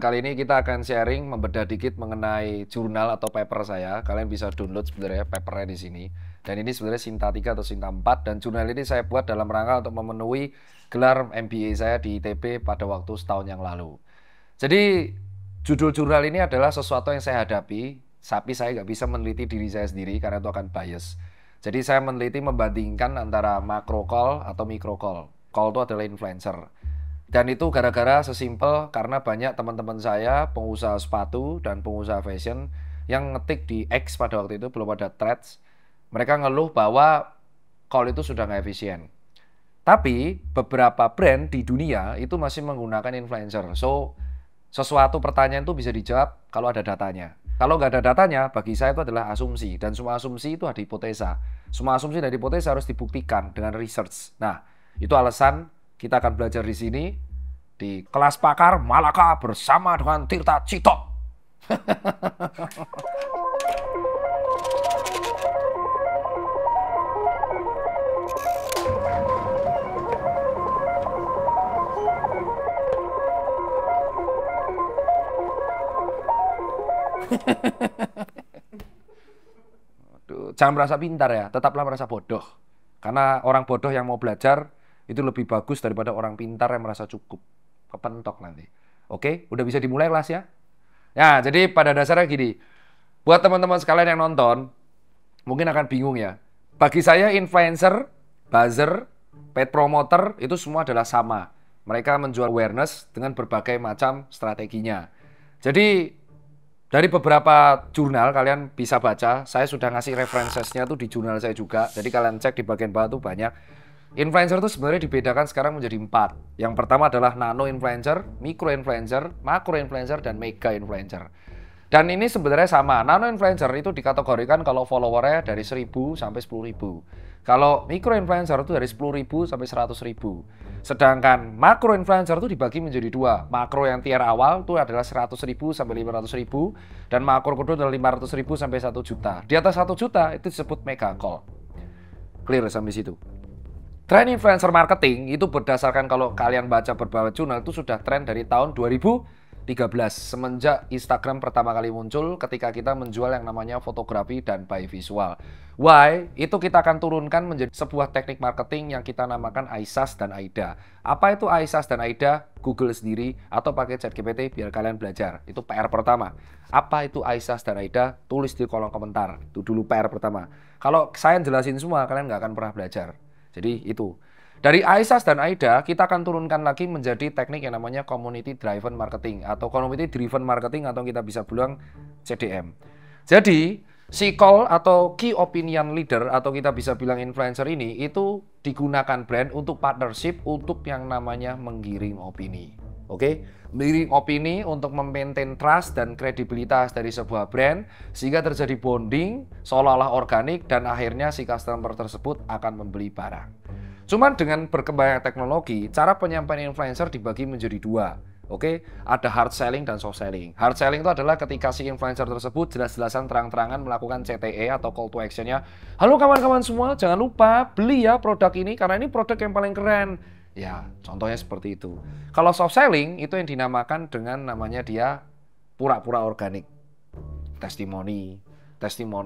Kali ini kita akan sharing, membedah dikit mengenai jurnal atau paper saya. Kalian bisa download sebenarnya papernya di sini. Dan ini sebenarnya Sinta 3 atau Sinta 4. Dan jurnal ini saya buat dalam rangka untuk memenuhi gelar MBA saya di ITB pada waktu setahun yang lalu. Jadi judul jurnal ini adalah sesuatu yang saya hadapi, tapi saya nggak bisa meneliti diri saya sendiri karena itu akan bias. Jadi saya meneliti membandingkan antara macro call atau micro call. Call itu adalah influencer. Dan itu gara-gara sesimpel karena banyak teman-teman saya, pengusaha sepatu dan pengusaha fashion yang ngetik di X pada waktu itu, belum ada Threads. Mereka ngeluh bahwa call itu sudah nggak efisien. Tapi beberapa brand di dunia itu masih menggunakan influencer. So, sesuatu pertanyaan itu bisa dijawab kalau ada datanya. Kalau nggak ada datanya, bagi saya itu adalah asumsi. Dan semua asumsi itu ada hipotesa. Semua asumsi dan hipotesa harus dibuktikan dengan research. Nah, itu alasan kita akan belajar di sini di kelas pakar Malaka bersama dengan Tirta Cito. Jangan merasa pintar ya, tetaplah merasa bodoh. Karena orang bodoh yang mau belajar itu lebih bagus daripada orang pintar yang merasa cukup. Kepentok nanti. Oke, udah bisa dimulai kelas ya? Ya, jadi pada dasarnya gini. Buat teman-teman sekalian yang nonton, mungkin akan bingung ya. Bagi saya influencer, buzzer, paid promoter itu semua adalah sama. Mereka menjual awareness dengan berbagai macam strateginya. Jadi dari beberapa jurnal kalian bisa baca, saya sudah ngasih referensinya tuh di jurnal saya juga. Jadi kalian cek di bagian bawah tuh banyak. Influencer tuh sebenarnya dibedakan sekarang menjadi 4. Yang pertama adalah nano influencer, micro influencer, macro influencer, dan mega influencer. Dan ini sebenarnya sama. Nano influencer itu dikategorikan kalau followernya dari 1000 sampai 10.000. Kalau micro influencer itu dari 10.000 sampai 100.000. Sedangkan makro influencer itu dibagi menjadi 2. Makro yang tier awal itu adalah 100.000 sampai 500.000. Dan makro kedua adalah 500.000 sampai 1 juta. Di atas 1 juta itu disebut mega call. Clear sampai situ. Tren influencer marketing itu berdasarkan kalau kalian baca beberapa jurnal itu sudah tren dari tahun 2013 semenjak Instagram pertama kali muncul ketika kita menjual yang namanya fotografi dan by visual. Why? Itu kita akan turunkan menjadi sebuah teknik marketing yang kita namakan ISAS dan AIDA. Apa itu ISAS dan AIDA? Google sendiri atau pakai ChatGPT biar kalian belajar. Itu PR pertama. Apa itu ISAS dan AIDA? Tulis di kolom komentar. Itu dulu PR pertama. Kalau saya jelasin semua, kalian nggak akan pernah belajar. Jadi itu. Dari ISAS dan AIDA, kita akan turunkan lagi menjadi teknik yang namanya Community Driven Marketing atau Community Driven Marketing atau kita bisa bilang CDM. Jadi, si call atau Key Opinion Leader atau kita bisa bilang influencer ini itu digunakan brand untuk partnership untuk yang namanya menggiring opini. Oke, menggiring opini untuk memaintain trust dan kredibilitas dari sebuah brand sehingga terjadi bonding seolah-olah organik dan akhirnya si customer tersebut akan membeli barang. Cuman dengan berkembangnya teknologi, cara penyampaian influencer dibagi menjadi 2. Oke, ada hard selling dan soft selling. Hard selling itu adalah ketika si influencer tersebut jelas-jelasan terang-terangan melakukan CTE atau call to action-nya. Halo kawan-kawan semua, jangan lupa beli ya produk ini karena ini produk yang paling keren. Ya, contohnya seperti itu. Kalau soft selling itu yang dinamakan dengan namanya dia pura-pura organik. Testimoni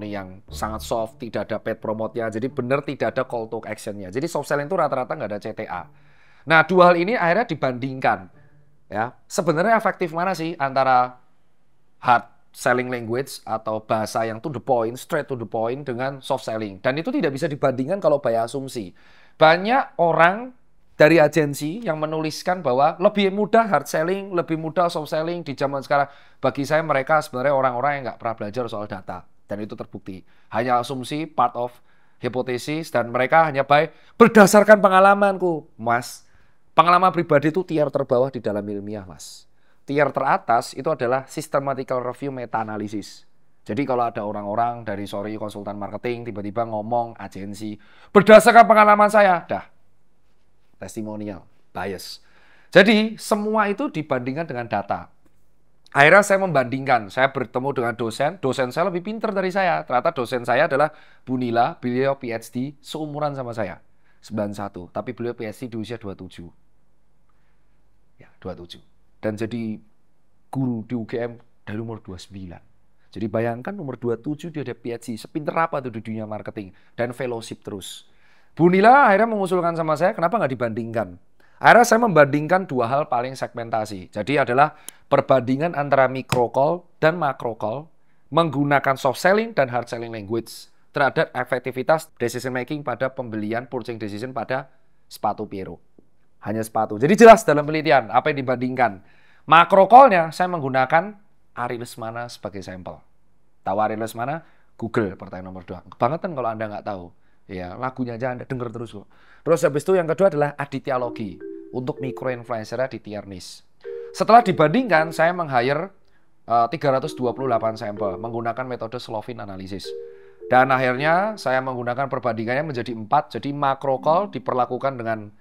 yang sangat soft, tidak ada paid promote-nya, jadi benar tidak ada call to action-nya. Jadi soft selling itu rata-rata nggak ada CTA. Nah, dua hal ini akhirnya dibandingkan. Ya, sebenarnya efektif mana sih antara hard selling language atau bahasa yang to the point, straight to the point dengan soft selling. Dan itu tidak bisa dibandingkan kalau by asumsi. Banyak orang dari agensi yang menuliskan bahwa lebih mudah hard selling, lebih mudah soft selling di zaman sekarang. Bagi saya mereka sebenarnya orang-orang yang nggak pernah belajar soal data. Dan itu terbukti. Hanya asumsi, part of hipotesis, dan mereka hanya berdasarkan pengalamanku. Mas, pengalaman pribadi itu tier terbawah di dalam ilmiah, Mas. Tier teratas itu adalah systematical review meta-analisis. Jadi kalau ada orang-orang dari konsultan marketing tiba-tiba ngomong agensi, berdasarkan pengalaman saya, dah. Testimonial, bias. Jadi semua itu dibandingkan dengan data. Akhirnya saya membandingkan, saya bertemu dengan dosen saya lebih pintar dari saya. Ternyata dosen saya adalah Bu Nila, beliau PhD, seumuran sama saya, 91, tapi beliau PhD di usia 27. Ya, 27. Dan jadi guru di UGM dari umur 29. Jadi bayangkan umur 27 dia ada PhD, sepinter apa tuh di dunia marketing, dan fellowship terus. Bu Nila akhirnya mengusulkan sama saya, kenapa nggak dibandingkan? Akhirnya saya membandingkan dua hal paling segmentasi. Jadi adalah perbandingan antara micro call dan macro call menggunakan soft selling dan hard selling language terhadap efektivitas decision making pada pembelian purchasing decision pada sepatu Piero. Hanya sepatu. Jadi jelas dalam penelitian apa yang dibandingkan. Macro call-nya saya menggunakan Ari Lesmana sebagai sampel. Tahu Ari Lesmana? Google pertanyaan nomor 2. Kebangetan kalau Anda nggak tahu. Ya, lagunya aja Anda denger terus kok. Terus habis itu yang kedua adalah Aditya Logi untuk micro influencer di tier niche. Setelah dibandingkan, saya meng-hire 328 sampel menggunakan metode Slovin analysis. Dan akhirnya saya menggunakan perbandingannya menjadi 4. Jadi macro call diperlakukan dengan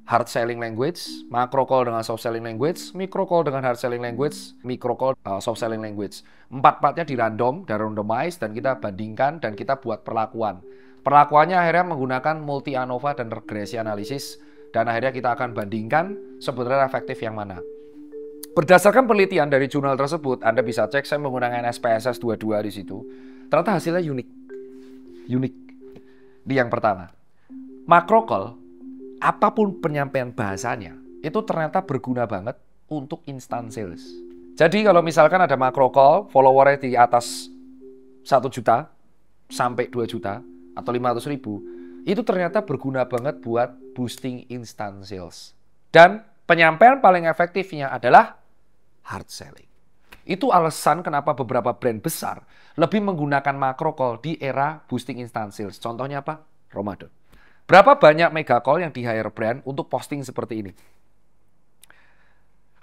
hard selling language, macro call dengan soft selling language, micro call dengan hard selling language, micro call soft selling language. Empat-empatnya di randomize, dan kita bandingkan dan kita buat perlakuan. Perlakuannya akhirnya menggunakan multi ANOVA dan regresi analisis, dan akhirnya kita akan bandingkan sebenarnya efektif yang mana. Berdasarkan penelitian dari jurnal tersebut, Anda bisa cek, saya menggunakan SPSS 22 di situ. Ternyata hasilnya unik. Di yang pertama, macro call, apapun penyampaian bahasanya, itu ternyata berguna banget untuk instant sales. Jadi kalau misalkan ada macro call, followernya di atas 1 juta sampai 2 juta atau 500.000, itu ternyata berguna banget buat boosting instant sales. Dan penyampaian paling efektifnya adalah hard selling. Itu alasan kenapa beberapa brand besar lebih menggunakan macro call di era boosting instant sales. Contohnya apa? Ramadan. Berapa banyak mega call yang di-hire brand untuk posting seperti ini?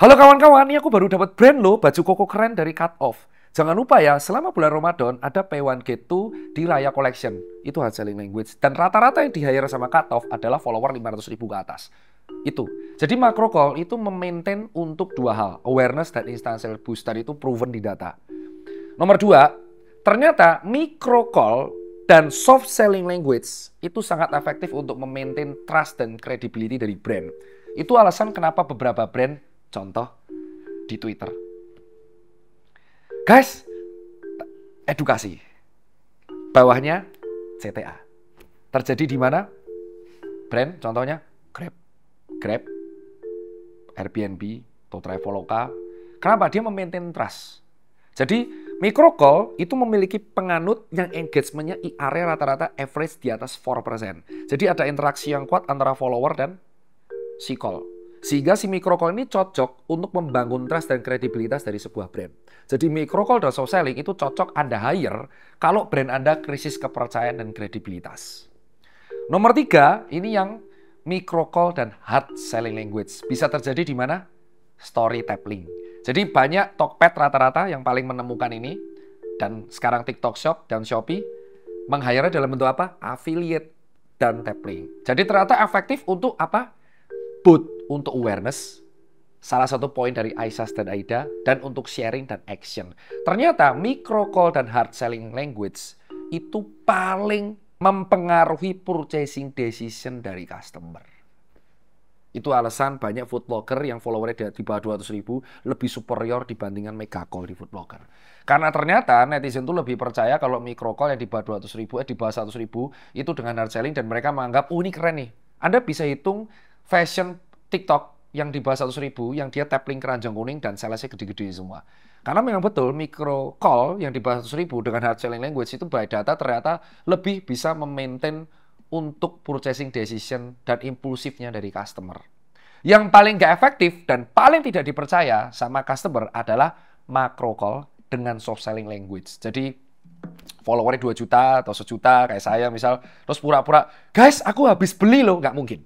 Halo kawan-kawan, ini aku baru dapat brand loh, baju koko keren dari Cut Off. Jangan lupa ya, selama bulan Ramadan ada pay one get two di Raya Collection. Itu hard selling language. Dan rata-rata yang di-hire sama Cut Off adalah follower 500.000 ke atas. Itu. Jadi macro call itu memaintain untuk dua hal, awareness dan instant sales booster, itu proven di data. Nomor 2, ternyata micro call dan soft selling language itu sangat efektif untuk memaintain trust dan credibility dari brand. Itu alasan kenapa beberapa brand, contoh di Twitter. Guys, edukasi. Bawahnya CTA. Terjadi di mana? Brand, contohnya Grab, Airbnb, atau Traveloka. Kenapa? Dia memaintain trust. Jadi micro call itu memiliki penganut yang engagementnya IR rata-rata average di atas 4%. Jadi ada interaksi yang kuat antara follower dan si call. Sehingga si micro call ini cocok untuk membangun trust dan kredibilitas dari sebuah brand. Jadi micro call dan soft selling itu cocok Anda hire kalau brand Anda krisis kepercayaan dan kredibilitas. Nomor 3, ini yang micro call dan hard selling language. Bisa terjadi di mana? Storytelling. Jadi banyak Tokped rata-rata yang paling menemukan ini, dan sekarang TikTok Shop dan Shopee meng-hire dalam bentuk apa? Affiliate dan tapling. Jadi ternyata efektif untuk apa? Both untuk awareness, salah satu poin dari Aisyah dan Aida, dan untuk sharing dan action. Ternyata micro call dan hard selling language itu paling mempengaruhi purchasing decision dari customer. Itu alasan banyak food blogger yang followernya di bawah 200.000 lebih superior dibandingkan mega call di food blogger. Karena ternyata netizen tuh lebih percaya kalau micro call yang di bawah 200.000, di bawah 100.000 itu dengan hard selling, dan mereka menganggap, oh ini keren nih. Anda bisa hitung fashion TikTok yang di bawah 100.000 yang dia tap link keranjang kuning dan salesnya gede-gede semua. Karena memang betul micro call yang di bawah 100.000 dengan hard selling language itu by data ternyata lebih bisa memaintain untuk purchasing decision dan impulsifnya dari customer. Yang paling gak efektif dan paling tidak dipercaya sama customer adalah macro call dengan soft selling language. Jadi followernya 2 juta atau 1 juta kayak saya misal, terus pura-pura, guys aku habis beli loh, nggak mungkin.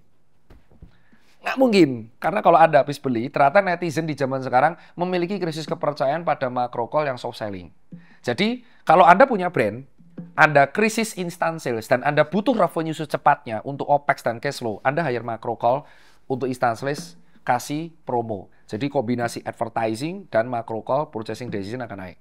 Nggak mungkin, karena kalau Anda habis beli, ternyata netizen di zaman sekarang memiliki krisis kepercayaan pada macro call yang soft selling. Jadi, kalau Anda punya brand, Anda krisis instant sales, dan Anda butuh revenue secepatnya untuk OPEX dan cash flow, Anda hire macro call untuk instant sales, kasih promo. Jadi, kombinasi advertising dan macro call, purchasing decision akan naik.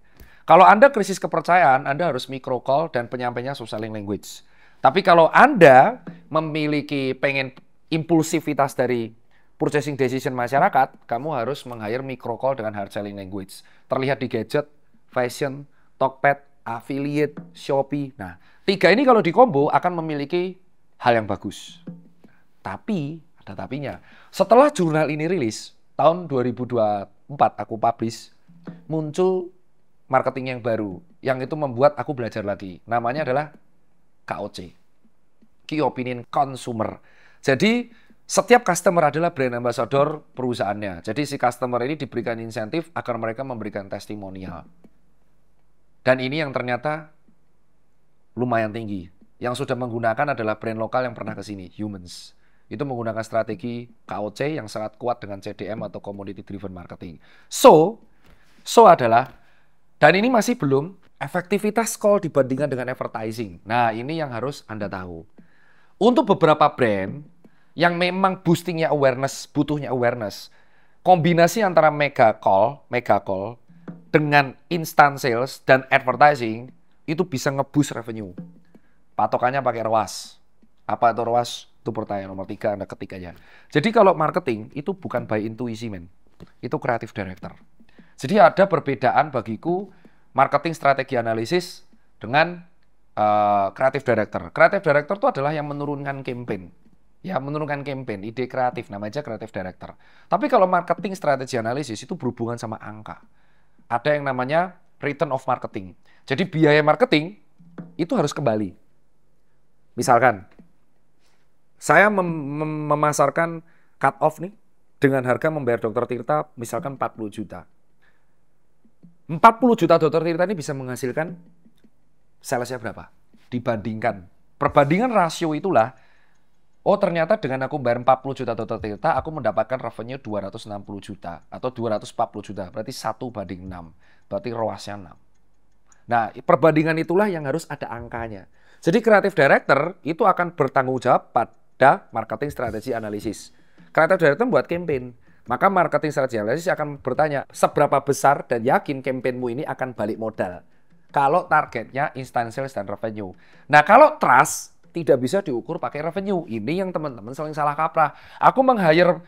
Kalau Anda krisis kepercayaan, Anda harus micro call dan penyampainya soft selling language. Tapi kalau Anda memiliki pengen impulsivitas dari purchasing decision masyarakat, kamu harus meng-hire micro-call dengan hard selling language. Terlihat di gadget, fashion, Tokped, affiliate, Shopee. Nah, 3 ini kalau di-combo akan memiliki hal yang bagus. Tapi, ada tapinya. Setelah jurnal ini rilis, tahun 2024 aku publish, muncul marketing yang baru. Yang itu membuat aku belajar lagi. Namanya adalah KOC. Key Opinion Consumer. Jadi, setiap customer adalah brand ambassador perusahaannya. Jadi, si customer ini diberikan insentif agar mereka memberikan testimonial. Dan ini yang ternyata lumayan tinggi. Yang sudah menggunakan adalah brand lokal yang pernah ke sini, Humans. Itu menggunakan strategi KOC yang sangat kuat dengan CDM atau Community Driven Marketing. So adalah, dan ini masih belum, efektivitas call dibandingkan dengan advertising. Nah, ini yang harus Anda tahu. Untuk beberapa brand yang memang boostingnya awareness, butuhnya awareness, kombinasi antara mega call dengan instant sales dan advertising itu bisa nge-boost revenue. Patokannya pakai ROAS. Apa itu ROAS? Itu pertanyaan nomor 3, Anda ketik aja. Jadi kalau marketing itu bukan by intuisi, men. Itu creative director. Jadi ada perbedaan bagiku marketing strategi analisis dengan creative director. Creative director itu adalah yang menurunkan campaign. Ya, menurunkan campaign, ide kreatif, namanya creative director. Tapi kalau marketing strategi analisis itu berhubungan sama angka. Ada yang namanya return of marketing. Jadi biaya marketing itu harus kembali. Misalkan, saya memasarkan cut off nih dengan harga membayar Dr. Tirta misalkan 40 juta. 40 juta Dr. Tirta ini bisa menghasilkan salesnya berapa? Dibandingkan. Perbandingan rasio itulah, oh ternyata dengan aku bayar 40 juta Dr. Tirta, aku mendapatkan revenue 260 juta atau 240 juta. Berarti 1:6. Berarti ROAS-nya 6. Nah, perbandingan itulah yang harus ada angkanya. Jadi creative director itu akan bertanggung jawab pada marketing strategi analisis. Creative director buat campaign. Maka marketing strategi analisis akan bertanya, seberapa besar dan yakin campaignmu ini akan balik modal. Kalau targetnya instant sales dan revenue. Nah, kalau trust tidak bisa diukur pakai revenue. Ini yang teman-teman sering salah kaprah. Aku meng-hire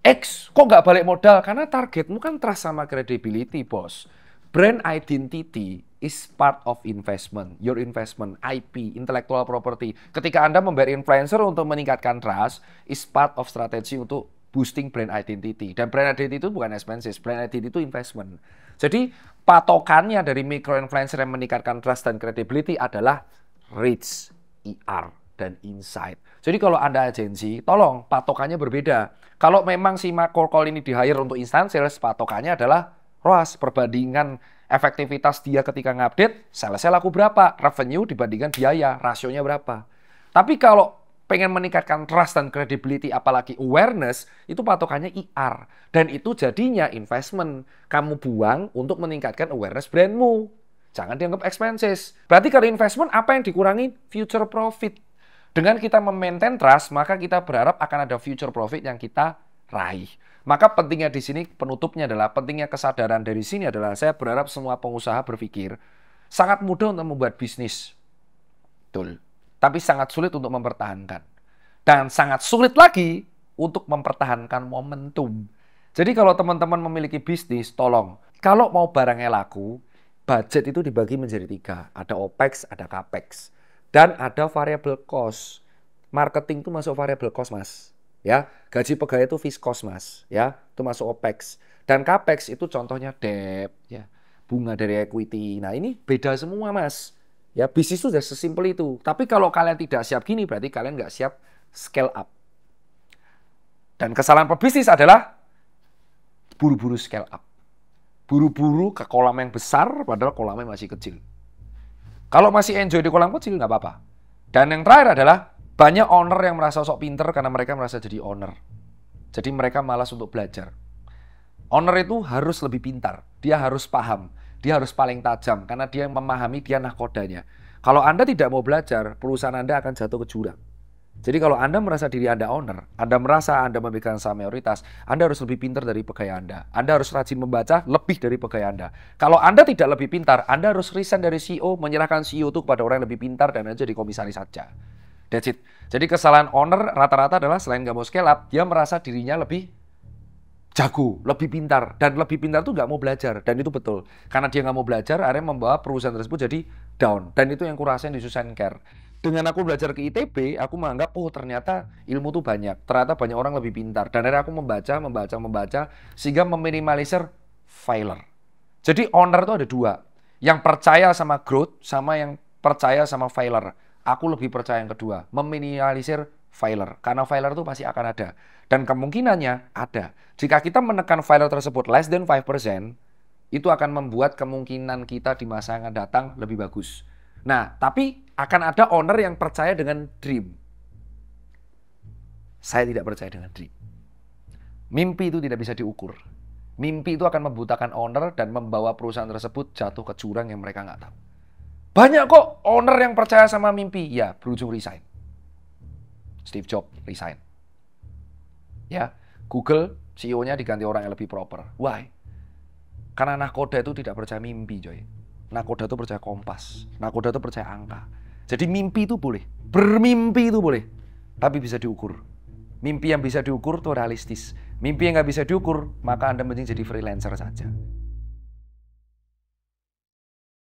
X, kok nggak balik modal? Karena targetmu kan trust sama credibility, bos. Brand identity is part of investment. Your investment, IP, intellectual property. Ketika Anda membayar influencer untuk meningkatkan trust, is part of strategi untuk boosting brand identity. Dan brand identity itu bukan expenses, brand identity itu investment. Jadi patokannya dari micro influencer yang meningkatkan trust dan credibility adalah reach, ER, dan insight. Jadi kalau Anda agensi, tolong patokannya berbeda. Kalau memang si macro call ini di-hire untuk instant sales, patokannya adalah ROAS, perbandingan efektivitas dia ketika ngupdate, salesnya laku berapa, revenue dibandingkan biaya, rasionya berapa. Tapi kalau pengen meningkatkan trust dan credibility, apalagi awareness, itu patokannya IR. Dan itu jadinya investment. Kamu buang untuk meningkatkan awareness brandmu. Jangan dianggap expenses. Berarti kalau investment, apa yang dikurangi? Future profit. Dengan kita memaintain trust, maka kita berharap akan ada future profit yang kita raih. Maka pentingnya di sini, penutupnya adalah, pentingnya kesadaran dari sini adalah, saya berharap semua pengusaha berpikir, sangat mudah untuk membuat bisnis. Betul. Tapi sangat sulit untuk mempertahankan. Dan sangat sulit lagi untuk mempertahankan momentum. Jadi kalau teman-teman memiliki bisnis, tolong. Kalau mau barangnya laku, budget itu dibagi menjadi 3. Ada OPEX, ada CAPEX. Dan ada variable cost. Marketing itu masuk variable cost, Mas. Ya, gaji pegawai itu fixed cost, Mas. Ya, itu masuk OPEX. Dan CAPEX itu contohnya debt, ya, bunga dari equity. Nah, ini beda semua, Mas. Ya, bisnis itu sudah sesimpel itu. Tapi kalau kalian tidak siap gini, berarti kalian nggak siap scale up. Dan kesalahan pebisnis adalah buru-buru scale up. Buru-buru ke kolam yang besar, padahal kolamnya masih kecil. Kalau masih enjoy di kolam kecil, nggak apa-apa. Dan yang terakhir adalah, banyak owner yang merasa sok pinter karena mereka merasa jadi owner. Jadi mereka malas untuk belajar. Owner itu harus lebih pintar. Dia harus paham. Dia harus paling tajam karena dia memahami, dia nahkodanya. Kalau Anda tidak mau belajar, perusahaan Anda akan jatuh ke jurang. Jadi kalau Anda merasa diri Anda owner, Anda merasa Anda memegang saham mayoritas, Anda harus lebih pintar dari pegawai Anda. Anda harus rajin membaca lebih dari pegawai Anda. Kalau Anda tidak lebih pintar, Anda harus resign dari CEO, menyerahkan CEO itu kepada orang yang lebih pintar dan Anda jadi komisaris saja. That's it. Jadi kesalahan owner rata-rata adalah selain nggak mau scale up, dia merasa dirinya lebih jago, lebih pintar. Dan lebih pintar tuh nggak mau belajar. Dan itu betul. Karena dia nggak mau belajar, akhirnya membawa perusahaan tersebut jadi down. Dan itu yang kurasain di Susan Care. Dengan aku belajar ke ITB, aku menganggap, oh ternyata ilmu tuh banyak. Ternyata banyak orang lebih pintar. Dan akhirnya aku membaca, sehingga meminimalisir failure. Jadi owner tuh ada dua. Yang percaya sama growth, sama yang percaya sama failure. Aku lebih percaya yang kedua, meminimalisir failure. Karena failure itu pasti akan ada. Dan kemungkinannya ada. Jika kita menekan failure tersebut less than 5%, itu akan membuat kemungkinan kita di masa yang akan datang lebih bagus. Nah, tapi akan ada owner yang percaya dengan dream. Saya tidak percaya dengan dream. Mimpi itu tidak bisa diukur. Mimpi itu akan membutakan owner dan membawa perusahaan tersebut jatuh ke jurang yang mereka nggak tahu. Banyak kok owner yang percaya sama mimpi. Ya, berujung resign. Steve Jobs resign. Ya, Google CEO-nya diganti orang yang lebih proper. Why? Karena nakoda itu tidak percaya mimpi, coy. Nakoda itu percaya kompas. Nakoda itu percaya angka. Jadi mimpi itu boleh. Bermimpi itu boleh. Tapi bisa diukur. Mimpi yang bisa diukur itu realistis. Mimpi yang nggak bisa diukur, maka Anda mending jadi freelancer saja.